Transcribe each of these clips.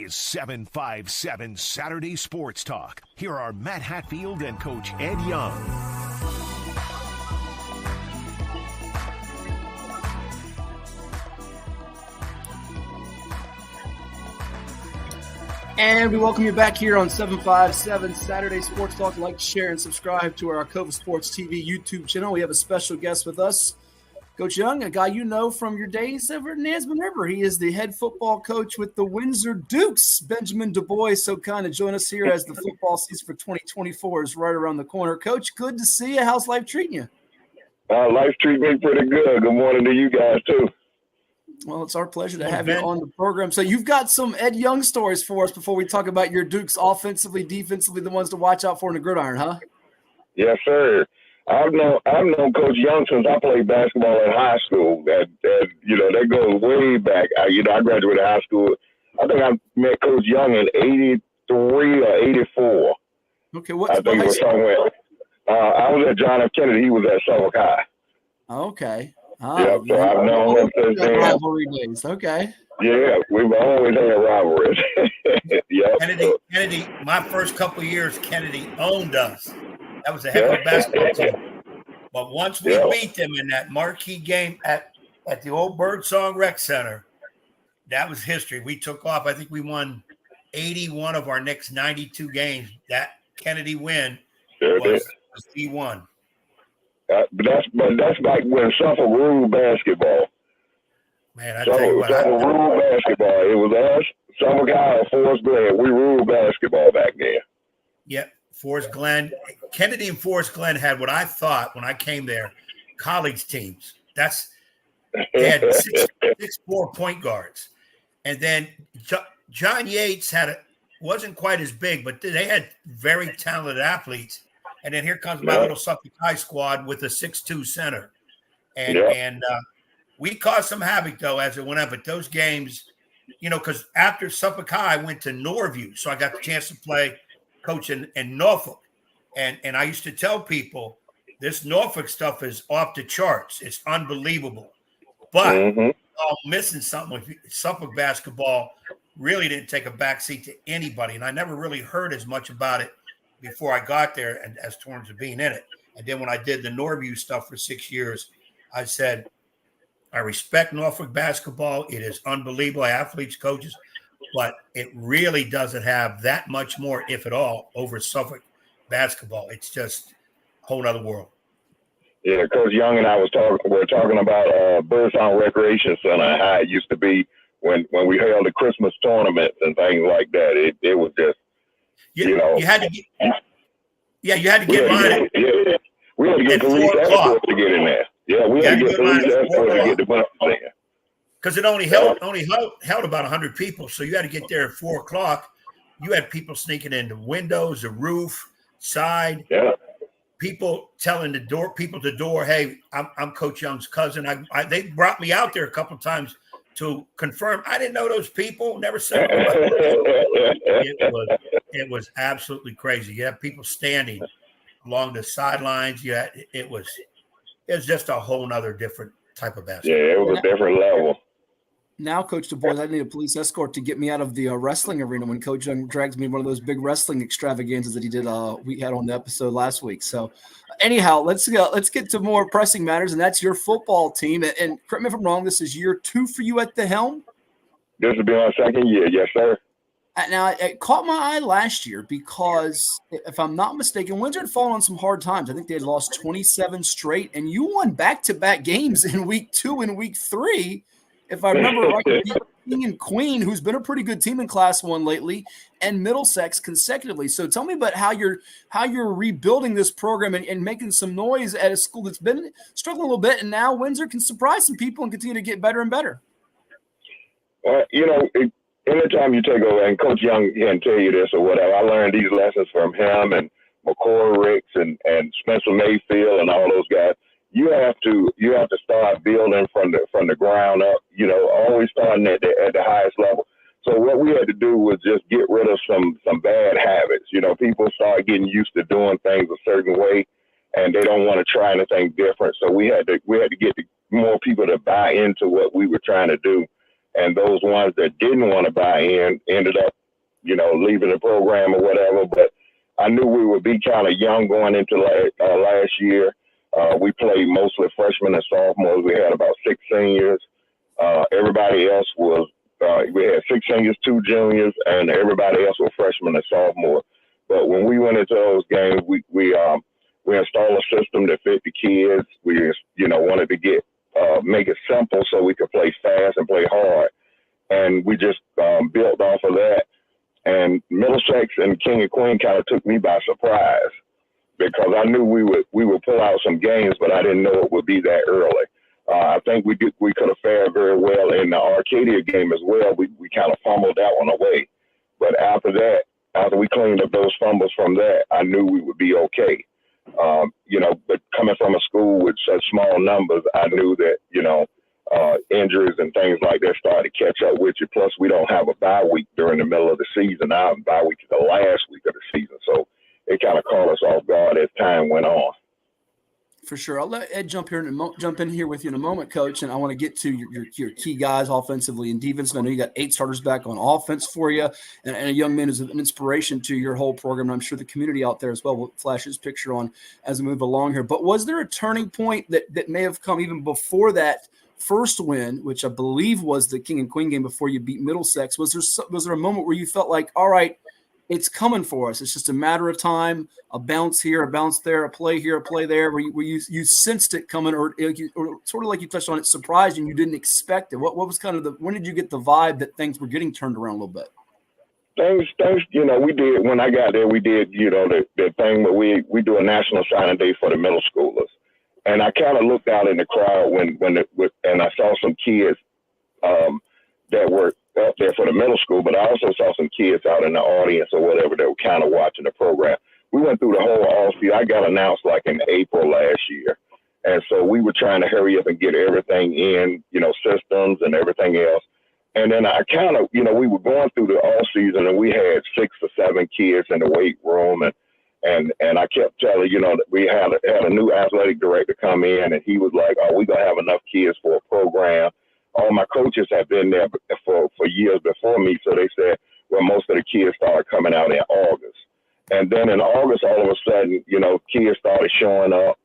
is 757 Saturday Sports Talk. Here are Matt Hatfield and Coach Ed Young. And we welcome you back here on 757 Saturday Sports Talk. Like, share, and subscribe to our CoVA Sports TV YouTube channel. We have a special guest with us, Coach Young, a guy you know from your days over at Nesman River. He is the head football coach with the Windsor Dukes. Benjamin DuBois, so kind to join us here as the football season for 2024 is right around the corner. Coach, good to see you. How's life treating you? Life's treating me pretty good. Good morning to you guys, too. Well, it's our pleasure to have you on the program. So you've got some Ed Young stories for us before we talk about your Dukes offensively, defensively, the ones to watch out for in the gridiron, huh? Yes, sir. I've known Coach Young since I played basketball in high school. That that goes way back. I graduated high school. I think I met Coach Young in '83 or '84. Okay, what? I think it was somewhere. I was at John F. Kennedy. He was at Suffolk High. Okay. Yeah, so I've known him since then. Rivalry days. Okay. Yeah, we've always had rivalries. Yeah. Kennedy. My first couple of years, Kennedy owned us. That was a heck of a basketball team. But once we beat them in that marquee game at the old Birdsong Rec Center, that was history. We took off. I think we won 81 of our next 92 games. That Kennedy win was C1. But that's like when Suffolk ruled basketball. Man, I tell you what. Suffolk ruled basketball. It was us, Suffolk High, and Forest Glen. We ruled basketball back then. Yep. Forest Glen, Kennedy and Forest Glen had what I thought when I came there, college teams. They had 6'4" point guards. And then John Yates wasn't quite as big, but they had very talented athletes. And then here comes my little Suffolk High squad with a 6'2" center. And we caused some havoc, though, as it went up. But those games, because after Suffolk High, I went to Norview. So I got the chance to play coach in Norfolk. And I used to tell people, this Norfolk stuff is off the charts. It's unbelievable. But I'm missing something with Suffolk basketball. Really didn't take a backseat to anybody. And I never really heard as much about it before I got there and as terms of being in it. And then when I did the Norview stuff for 6 years, I said, I respect Norfolk basketball. It is unbelievable. Athletes, coaches, but it really doesn't have that much more, if at all, over Suffolk basketball. It's just a whole other world. Yeah, Coach Young and I were talking about Birdsong Recreation Center and how it used to be when we held the Christmas tournaments and things like that. It was just, you had to get, you had to get mine. Yeah. We had to get police escorts to get in there. Yeah, we had to get police escorts to get the bus in. Because it only held about 100 people, so you had to get there at 4:00. You had people sneaking in the windows, the roof, side. Yeah. People telling people at the door, "Hey, I'm Coach Young's cousin." They brought me out there a couple of times to confirm. I didn't know those people. Never said it was absolutely crazy. You had people standing along the sidelines. It was just a whole nother different type of basketball. Yeah, it was a different level. Now, Coach DuBois, I need a police escort to get me out of the wrestling arena when Coach Young drags me one of those big wrestling extravaganzas that he did. We had on the episode last week. So, anyhow, let's get to more pressing matters, and that's your football team. And correct me if I'm wrong, this is year 2 for you at the helm. This will be our second year, yes, sir. Now, it caught my eye last year because, if I'm not mistaken, Windsor had fallen on some hard times. I think they had lost 27 straight, and you won back-to-back games in week 2 and week 3. If I remember right, King and Queen, who's been a pretty good team in Class 1 lately, and Middlesex consecutively. So tell me about how you're rebuilding this program and making some noise at a school that's been struggling a little bit, and now Windsor can surprise some people and continue to get better and better. Anytime you take over, and Coach Young can tell you this or whatever, I learned these lessons from him and McCoy Ricks and Spencer Mayfield and all those guys. You have to start building from the ground up. Always starting at the highest level. So what we had to do was just get rid of some bad habits. People start getting used to doing things a certain way, and they don't want to try anything different. So we had to get more people to buy into what we were trying to do. and those ones that didn't want to buy in ended up, leaving the program or whatever. But I knew we would be kind of young going into last year. We played mostly freshmen and sophomores. We had about 6 seniors. Everybody else was, we had 6 seniors, 2 juniors, and everybody else was freshmen and sophomores. But when we went into those games, we installed a system that fit the kids. We, wanted to make it simple so we could play fast and play hard. And we just built off of that. And Middlesex and King and Queen kind of took me by surprise because I knew we would pull out some games, but I didn't know it would be that early. I think we could have fared very well in the Arcadia game as well. We kind of fumbled that one away. But after that, after we cleaned up those fumbles from that, I knew we would be okay. But coming from a school with such small numbers, I knew that, injuries and things like that started to catch up with you. Plus, we don't have a bye week during the middle of the season. Our bye week is the last week of the season. So it kind of caught us off guard as time went on. For sure. I'll let Ed jump in here with you in a moment, Coach, and I want to get to your key guys offensively and defensively. I know you got 8 starters back on offense for you, and a young man is an inspiration to your whole program, and I'm sure the community out there as well will flash his picture on as we move along here. But was there a turning point that may have come even before that first win, which I believe was the King and Queen game before you beat Middlesex? Was there a moment where you felt like, all right, it's coming for us, it's just a matter of time, a bounce here, a bounce there, a play here, a play there, where you sensed it coming, or sort of like you touched on it, surprised you didn't expect it? What was kind of when did you get the vibe that things were getting turned around a little bit? Things, we did, when I got there, we did, the thing where we do a national signing day for the middle schoolers. And I kind of looked out in the crowd and I saw some kids that were up there for the middle school, but I also saw some kids out in the audience or whatever that were kind of watching the program. We went through the whole off-season. I got announced like in April last year. And so we were trying to hurry up and get everything in, systems and everything else. And then I kind of, we were going through the off-season and we had 6 or 7 kids in the weight room. And I kept telling, that we had a new athletic director come in, and he was like, "Oh, we're going to have enough kids for a program." All my coaches have been there for years before me. So they said, well, most of the kids started coming out in August. And then in August, all of a sudden, kids started showing up.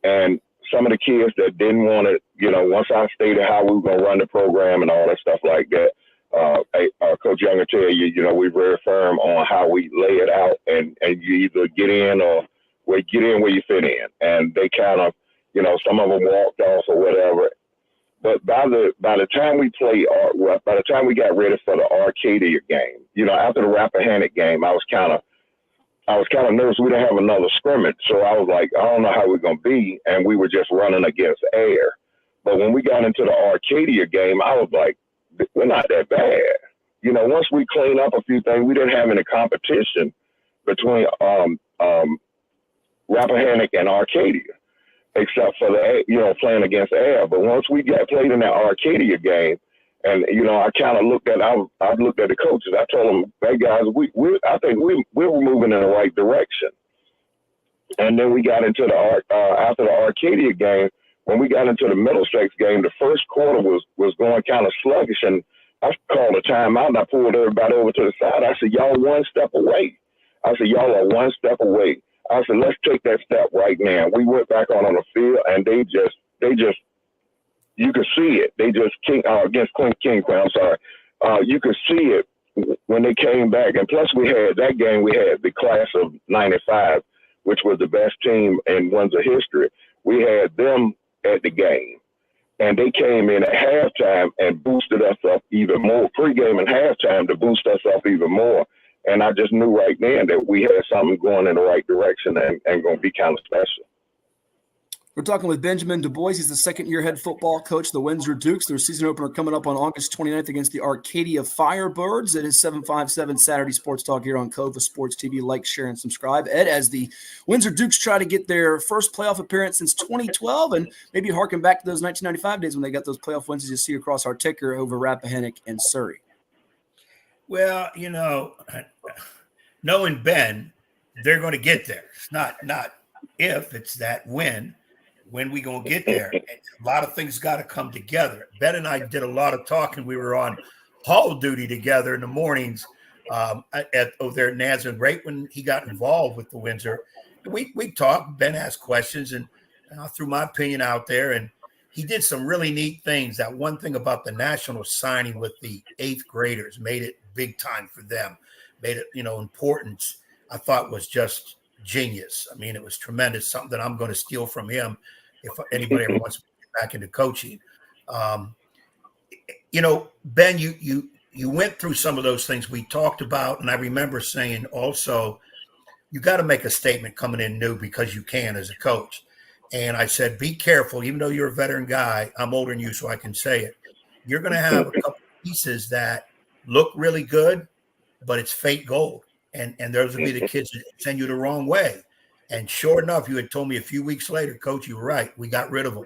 And some of the kids that didn't want it, once I stated how we were going to run the program and all that stuff like that, Coach Young will tell you, we're very firm on how we lay it out. And you either get in or get in where you fit in. And they kind of, some of them walked off or whatever. But by the time we got ready for the Arcadia game, after the Rappahannock game, I was kind of nervous. We didn't have another scrimmage, so I was like, I don't know how we're gonna be, and we were just running against air. But when we got into the Arcadia game, I was like, we're not that bad. Once we cleaned up a few things, we didn't have any competition between Rappahannock and Arcadia, except for playing against air. But once we got played in that Arcadia game, and I kind of looked at the coaches. I told them, "Hey guys, I think we were moving in the right direction." And then we got into after the Arcadia game. When we got into the Middlesex game, the first quarter was going kind of sluggish, and I called a timeout and I pulled everybody over to the side. I said, "Y'all one step away." I said, "Y'all are one step away." I said, "Let's take that step right now." We went back on the field, and they just, you could see it. They just against King. I'm sorry. You could see it when they came back. And plus, we had the class of '95, which was the best team in Windsor history. We had them at the game, and they came in at halftime and boosted us up even more. Pregame and halftime to boost us up even more. And I just knew right then that we had something going in the right direction and going to be kind of special. We're talking with Benjamin DuBois. He's the second-year head football coach of the Windsor Dukes. Their season opener coming up on August 29th against the Arcadia Firebirds. It is 757 Saturday Sports Talk here on CoVA Sports TV. Like, share, and subscribe. Ed, as the Windsor Dukes try to get their first playoff appearance since 2012 and maybe harken back to those 1995 days when they got those playoff wins as you see across our ticker over Rappahannock and Surrey. Well, knowing Ben, they're going to get there. It's not if, it's that when. when we going to get there? And a lot of things got to come together. Ben and I did a lot of talking. We were on hall duty together in the mornings over there at Nazareth, right when he got involved with the Windsor. And we talked. Ben asked questions, and I threw my opinion out there. And he did some really neat things. That one thing about the national signing with the 8th graders made it big time for them, made it, important. I thought was just genius. I mean, it was tremendous, something that I'm going to steal from him if anybody ever wants to get back into coaching. Ben, you went through some of those things we talked about, and I remember saying also, you got to make a statement coming in new because you can as a coach. And I said, be careful, even though you're a veteran guy, I'm older than you, so I can say it. You're going to have a couple pieces that look really good, but it's fake gold. And those will be the kids that send you the wrong way. And sure enough, you had told me a few weeks later, Coach, you were right. We got rid of them.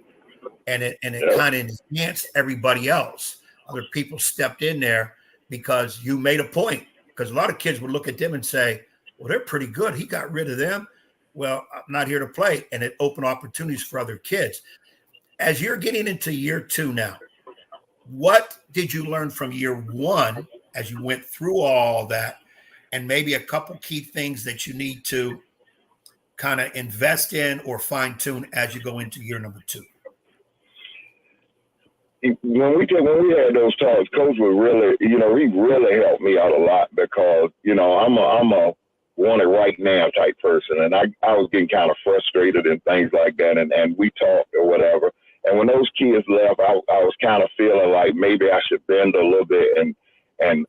And it kind of enhanced everybody else. Other people stepped in there because you made a point. Because a lot of kids would look at them and say, well, they're pretty good. He got rid of them. Well, I'm not here to play. And it opened opportunities for other kids. As you're getting into year 2 now, what did you learn from year 1 as you went through all that? And maybe a couple key things that you need to kind of invest in or fine tune as you go into year number 2. When we had those talks, Coach was really, he really helped me out a lot because, I'm a want it right now type person. And I was getting kind of frustrated and things like that. And we talked or whatever. And when those kids left, I was kind of feeling like maybe I should bend a little bit and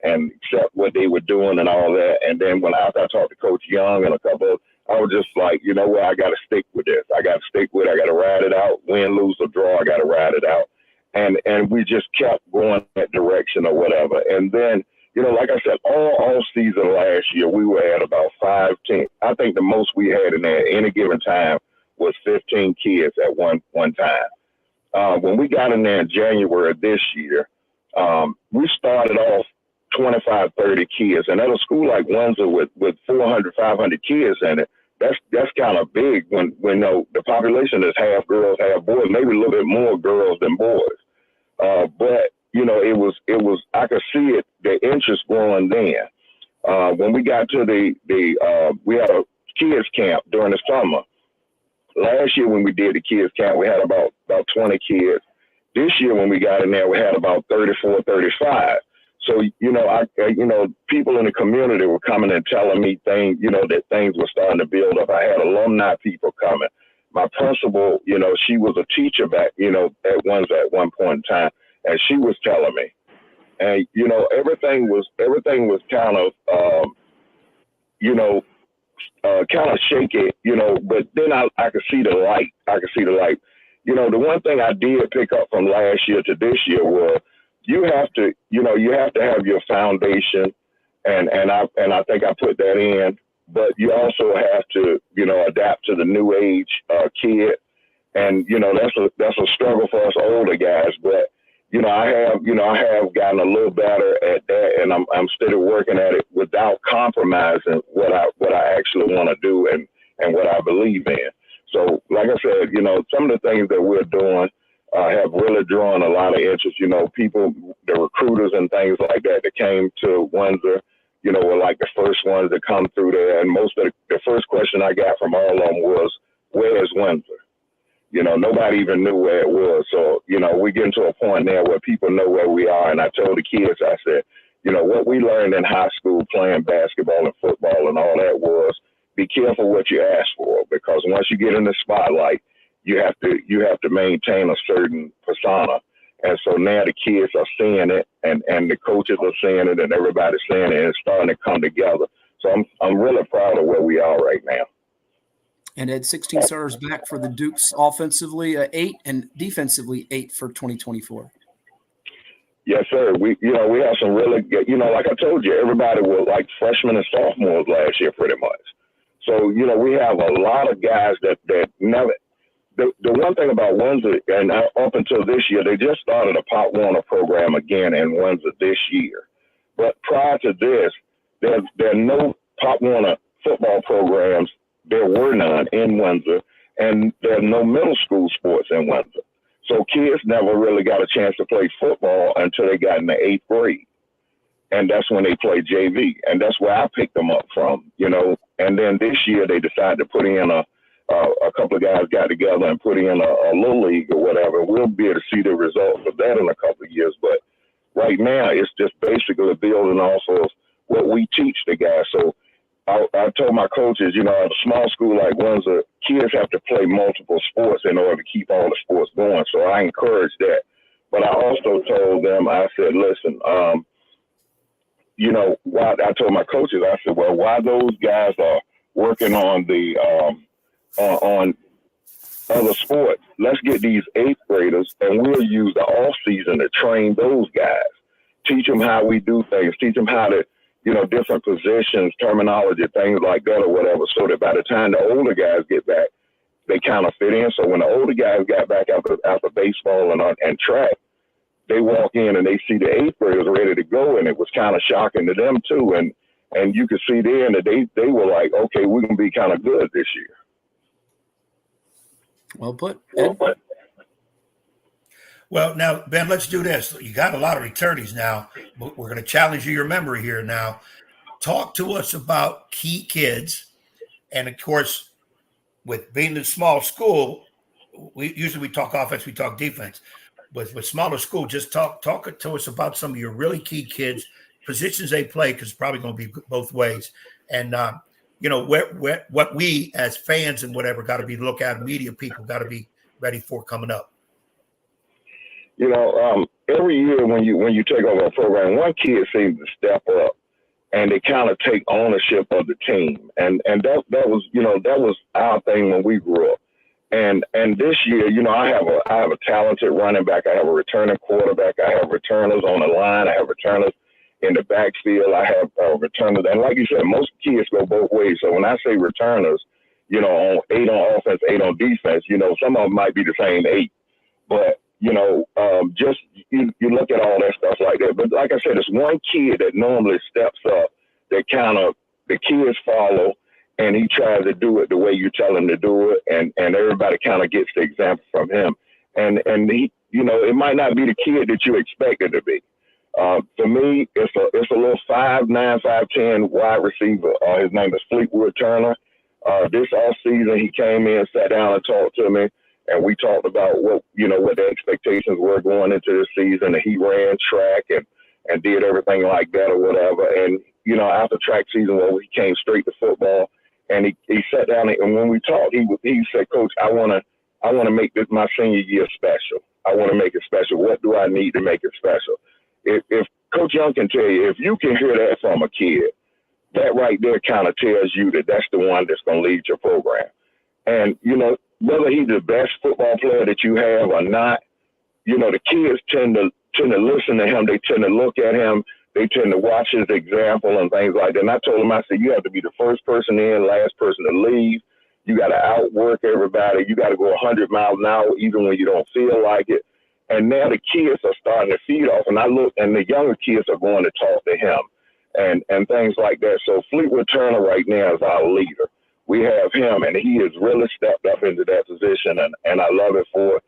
accept what they were doing and all that. And then after I talked to Coach Young and a couple, I was just like, you know what, I got to stick with this. I got to stick with it. I got to ride it out. Win, lose, or draw, I got to ride it out. And we just kept going that direction or whatever. And then, like I said, all season last year, we were at about 15. I think the most we had in there at any given time was 15 kids at one time. When we got in there in January of this year, we started off 25, 30 kids. And at a school like Windsor with 400, 500 kids in it, that's kind of big when the population is half girls, half boys, maybe a little bit more girls than boys. But it was I could see it, the interest growing then. When we got to we had a kids camp during the summer. Last year when we did the kids camp, we had about 20 kids. This year when we got in there, we had about 34, 35. So, people in the community were coming and telling me things, that things were starting to build up. I had alumni people coming. My principal, she was a teacher back, at one point in time, and she was telling me. And, everything was kind of shaky, but then I could see the light. The one thing I did pick up from last year to this year was you have to have your foundation, and I think I put that in, but you also have to, adapt to the new age kid. And, that's a struggle for us older guys, but, I have gotten a little better at that, and I'm still working at it without compromising what I actually want to do and what I believe in. So, like I said, some of the things that we're doing have really drawn a lot of interest. People, the recruiters and things like that came to Windsor, were like the first ones that come through there. And most of the first question I got from all of them was, where is Windsor? Nobody even knew where it was. So, we're getting to a point now where people know where we are. And I told the kids, I said, what we learned in high school playing basketball and football and all that was be careful what you ask for, because once you get in the spotlight, you have to maintain a certain persona. And so now the kids are seeing it, and the coaches are seeing it, and everybody's seeing it, and it's starting to come together. So I'm really proud of where we are right now. And had 16 starters back for the Dukes offensively, 8, and defensively 8 for 2024. Yes, sir. We have some really good, like I told you, everybody was like freshmen and sophomores last year pretty much. So, we have a lot of guys that never – the one thing about Windsor, and up until this year, they just started a Pop Warner program again in Windsor this year. But prior to this, there are no Pop Warner football programs. There were none in Windsor. and there are no middle school sports in Windsor. So kids never really got a chance to play football until they got in the 8th grade. And that's when they played JV. And that's where I picked them up from, you know. And then this year they decided to put in a couple of guys got together and put in a little league or whatever. We'll be able to see the results of that in a couple of years. But right now it's just basically building off of what we teach the guys. So I told my coaches, you know, at a small school like Windsor, kids have to play multiple sports in order to keep all the sports going. So I encourage that. But I also told them, I said, listen, you know, why I told my coaches, I said, well, while those guys are working on the on other sports, let's get these 8th graders and we'll use the off season to train those guys, teach them how we do things, teach them how to, you know, different positions, terminology, things like that or whatever, so that by the time the older guys get back, they kind of fit in. So when the older guys got back after baseball and track, they walk in and they see the 8th graders ready to go, and it was kind of shocking to them too. And you could see then that they were like, okay, we're gonna be kind of good this year. Well put. Well, now, Ben, let's do this. You got a lot of returnees now. We're going to challenge your memory here now. Talk to us about key kids. And, of course, with being a small school, we talk offense, we talk defense. With smaller school, just talk to us about some of your really key kids, positions they play, because it's probably going to be both ways. And, you know, what we as fans and whatever got to be look at, media people got to be ready for coming up. You know, every year when you take over a program, one kid seems to step up and they kind of take ownership of the team. And that was, you know, that was our thing when we grew up. And this year, you know, I have a talented running back. I have a returning quarterback. I have returners on the line. I have returners in the backfield. I have returners. And like you said, most kids go both ways. So when I say returners, you know, 8 on offense, 8 on defense, you know, some of them might be the same 8. But you know, just you look at all that stuff like that. But like I said, it's one kid that normally steps up that kind of the kids follow, and he tries to do it the way you tell him to do it, and everybody kind of gets the example from him. And he, you know, it might not be the kid that you expect it to be. For me, it's a little 5'9", 5'10" wide receiver. His name is Fleetwood Turner. This off season, he came in, sat down, and talked to me. And we talked about what the expectations were going into the season. And he ran track and did everything like that or whatever. And, you know, after track season, well, he came straight to football. And he sat down, and when we talked, he said, Coach, I want to make this my senior year special. I want to make it special. What do I need to make it special? If Coach Young can tell you, if you can hear that from a kid, that right there kind of tells you that that's the one that's going to lead your program. And, you know, whether he's the best football player that you have or not, you know, the kids tend to listen to him. They tend to look at him. They tend to watch his example and things like that. And I told him, I said, you have to be the first person in, last person to leave. You got to outwork everybody. You got to go 100 miles an hour even when you don't feel like it. And now the kids are starting to feed off. And I look, and the younger kids are going to talk to him and things like that. So Fleetwood Turner right now is our leader. We have him, and he has really stepped up into that position, and I love it for it.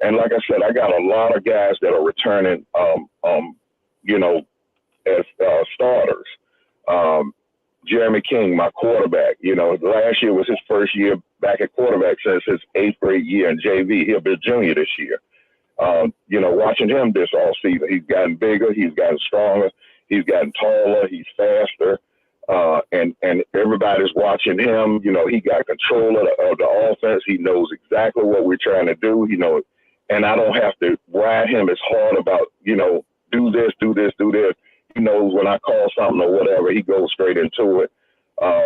And like I said, I got a lot of guys that are returning, you know, as starters. Jeremy King, my quarterback, you know, last year was his first year back at quarterback since his 8th grade year in JV. He'll be a junior this year. You know, watching him this all season, he's gotten bigger, he's gotten stronger, he's gotten taller, he's faster. And everybody's watching him. You know, he got control of the offense. He knows exactly what we're trying to do. You know, and I don't have to ride him as hard about, you know, do this, do this, do this. He knows when I call something or whatever, he goes straight into it.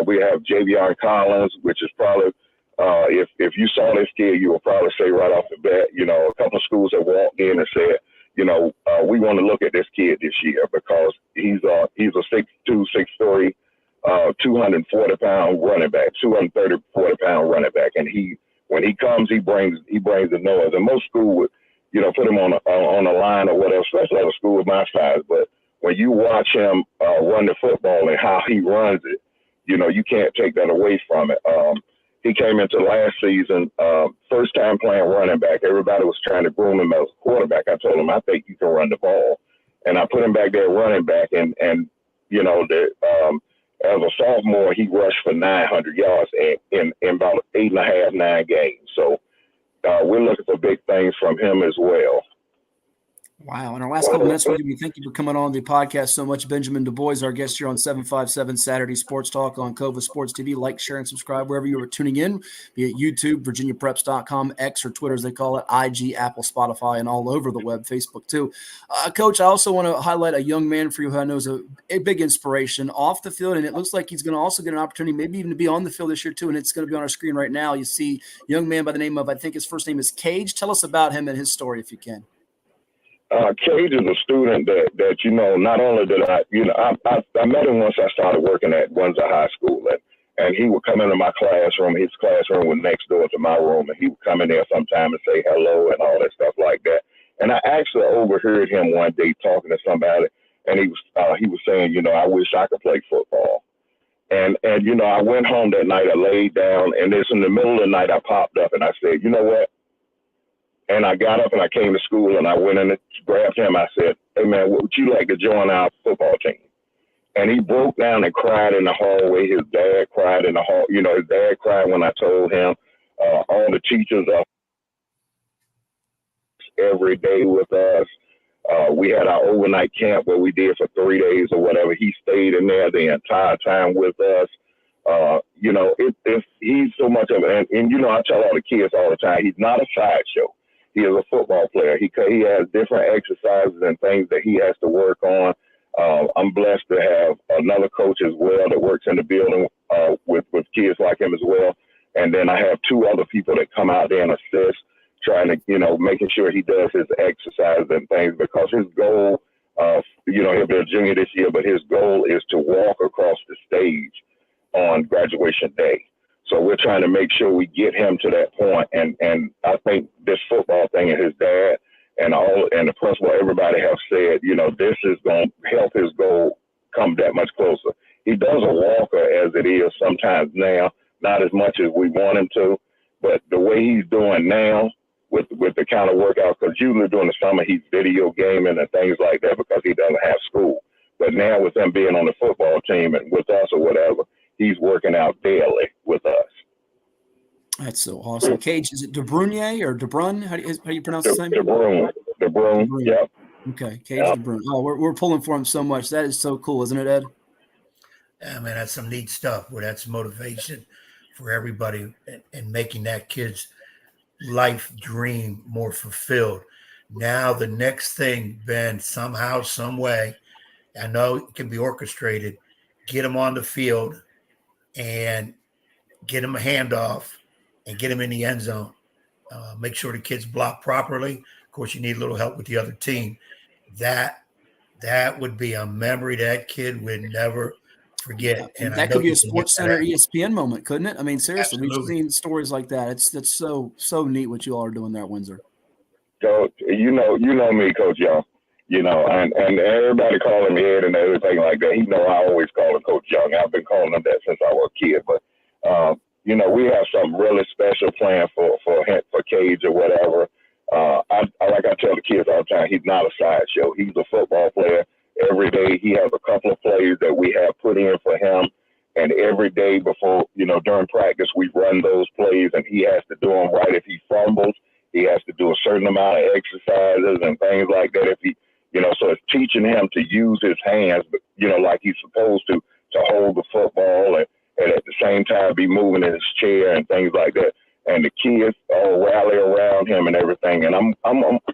We have Javion Collins, which is probably, if you saw this kid, you would probably say right off the bat, you know, a couple of schools have walked in and said, you know, we want to look at this kid this year because he's a 6'2", 6'3", 240-pound running back, 230-40-pound running back, and when he comes, he brings the noise. And most school would, you know, put him on a line or whatever, especially at a school of my size. But when you watch him run the football and how he runs it, you know, you can't take that away from it. he came into last season, first time playing running back. Everybody was trying to groom him as a quarterback. I told him, I think you can run the ball. And I put him back there running back. And you know, as a sophomore, he rushed for 900 yards in about 8.5, 9 games. So we're looking for big things from him as well. Wow. In our last couple of minutes, we thank you for coming on the podcast so much. Benjamin DuBois, our guest here on 757 Saturday Sports Talk on CoVA Sports TV. Like, share, and subscribe wherever you are tuning in, be it YouTube, VirginiaPreps.com, X or Twitter as they call it, IG, Apple, Spotify, and all over the web, Facebook too. Coach, I also want to highlight a young man for you who I know is a big inspiration off the field, and it looks like he's going to also get an opportunity maybe even to be on the field this year too, and it's going to be on our screen right now. You see a young man by the name of, I think his first name is Cage. Tell us about him and his story if you can. Cage is a student that you know, not only did I met him once I started working at Windsor High School, and he would come into my classroom. His classroom was next door to my room, and he would come in there sometime and say hello and all that stuff like that. And I actually overheard him one day talking to somebody, and he was saying, you know, I wish I could play football. And you know, I went home that night, I laid down, and it's in the middle of the night I popped up and I said, you know what? And I got up and I came to school and I went in and grabbed him. I said, hey, man, would you like to join our football team? And he broke down and cried in the hallway. His dad cried in the hall. You know, his dad cried when I told him. All the teachers are every day with us. We had our overnight camp where we did for 3 days or whatever. He stayed in there the entire time with us. You know, he's so much of it. And, you know, I tell all the kids all the time, he's not a sideshow. He is a football player. He has different exercises and things that he has to work on. I'm blessed to have another coach as well that works in the building with kids like him as well. And then I have 2 other people that come out there and assist, trying to, you know, making sure he does his exercises and things, because his goal, you know, he'll be a junior this year, but his goal is to walk across the stage on graduation day. So we're trying to make sure we get him to that point. And I think this football thing and his dad and the principal, everybody have said, you know, this is going to help his goal come that much closer. He does a walker as it is sometimes now, not as much as we want him to, but the way he's doing now with the kind of workout, because usually during the summer he's video gaming and things like that because he doesn't have school. But now with him being on the football team and with us or whatever, he's working out daily with us. That's so awesome. Cage, is it DeBrunier or DeBrun? How do you pronounce his name? DeBrun, yeah. Okay, Cage DeBrun. Oh, we're pulling for him so much. That is so cool, isn't it, Ed? Yeah, man, that's some neat stuff. Where that's motivation for everybody and making that kid's life dream more fulfilled. Now the next thing, Ben, somehow, some way, I know it can be orchestrated, get him on the field and get him a handoff and get him in the end zone. Make sure the kid's blocked properly. Of course, you need a little help with the other team. That would be a memory that kid would never forget. And that could be a Sports Center ESPN moment, couldn't it? I mean, seriously, Absolutely. We've seen stories like that. That's so neat what you all are doing there at Windsor. So you know me, Coach Young. You know, and everybody calling me Ed and everything like that. You know, I always call him Coach Young. I've been calling him that since I was a kid. But you know, we have something really special planned for Cage or whatever. Like I tell the kids all the time, he's not a sideshow. He's a football player. Every day he has a couple of plays that we have put in for him. And every day before, you know, during practice, we run those plays and he has to do them right. If he fumbles, he has to do a certain amount of exercises and things like that. If he, you know, so it's teaching him to use his hands, you know, like he's supposed to hold the football and at the same time be moving in his chair and things like that. And the kids all rally around him and everything. And I'm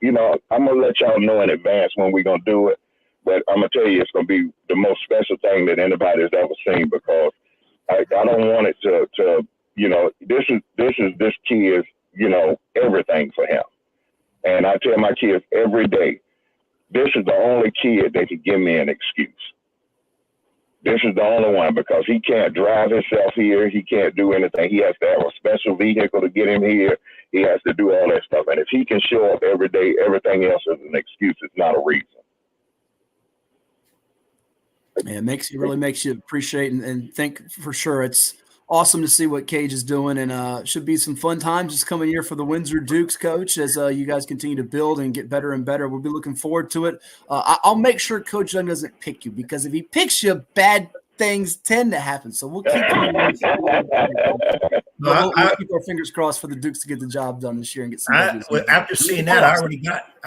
you know, I'm going to let y'all know in advance when we're going to do it. But I'm going to tell you, it's going to be the most special thing that anybody's ever seen, because I don't want it to, you know, this kid's, you know, everything for him. And I tell my kids every day, this is the only kid that can give me an excuse. This is the only one, because he can't drive himself here. He can't do anything. He has to have a special vehicle to get him here. He has to do all that stuff. And if he can show up every day, everything else is an excuse. It's not a reason. Man, it really makes you appreciate and think for sure. It's Awesome to see what Cage is doing, and should be some fun times this coming year for the Windsor Dukes, Coach, as you guys continue to build and get better and better. We'll be looking forward to it. I'll make sure Coach Young doesn't pick you, because if he picks you, bad things tend to happen. So we'll keep we'll keep our fingers crossed for the Dukes to get the job done this year and get some. After seeing that, I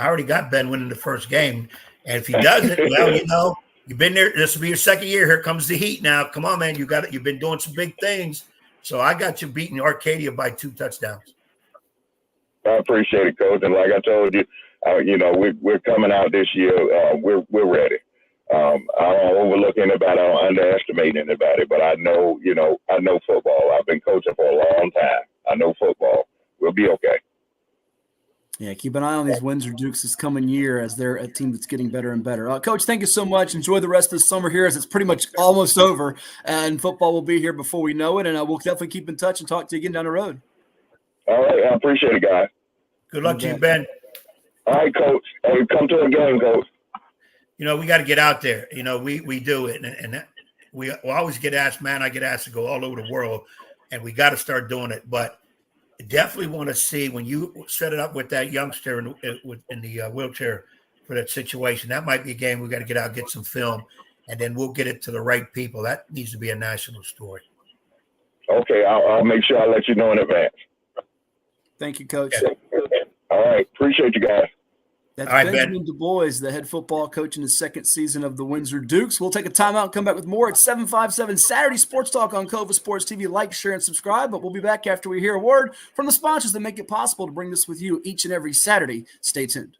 already got Ben winning the first game, and if he doesn't, well, you've been there. This will be your second year. Here comes the heat now. Come on, man. You've been doing some big things. So I got you beating Arcadia by 2 touchdowns. I appreciate it, Coach. And like I told you, we're coming out this year. We're ready. I don't overlook anybody. I don't underestimate anybody. But I know football. I've been coaching for a long time. I know football. We'll be okay. Yeah, keep an eye on these Windsor Dukes this coming year, as they're a team that's getting better and better. Coach, thank you so much. Enjoy the rest of the summer here, as it's pretty much almost over, and football will be here before we know it, and we'll definitely keep in touch and talk to you again down the road. All right, I appreciate it, guys. Good luck to you, Ben. All right, Coach. Hey, come to a game, Coach. We got to get out there. We do it, and we always get asked, man, I get asked to go all over the world, and we got to start doing it, but definitely want to see when you set it up with that youngster in the wheelchair for that situation. That might be a game we got to get out, get some film, and then we'll get it to the right people. That needs to be a national story. Okay, I'll make sure I let you know in advance. Thank you, Coach. Yeah. All right, appreciate you guys. That's all right, Benjamin DuBois, the head football coach in the second season of the Windsor Dukes. We'll take a timeout and come back with more at 7:57 Saturday Sports Talk on CoVA Sports TV. Like, share, and subscribe. But we'll be back after we hear a word from the sponsors that make it possible to bring this with you each and every Saturday. Stay tuned.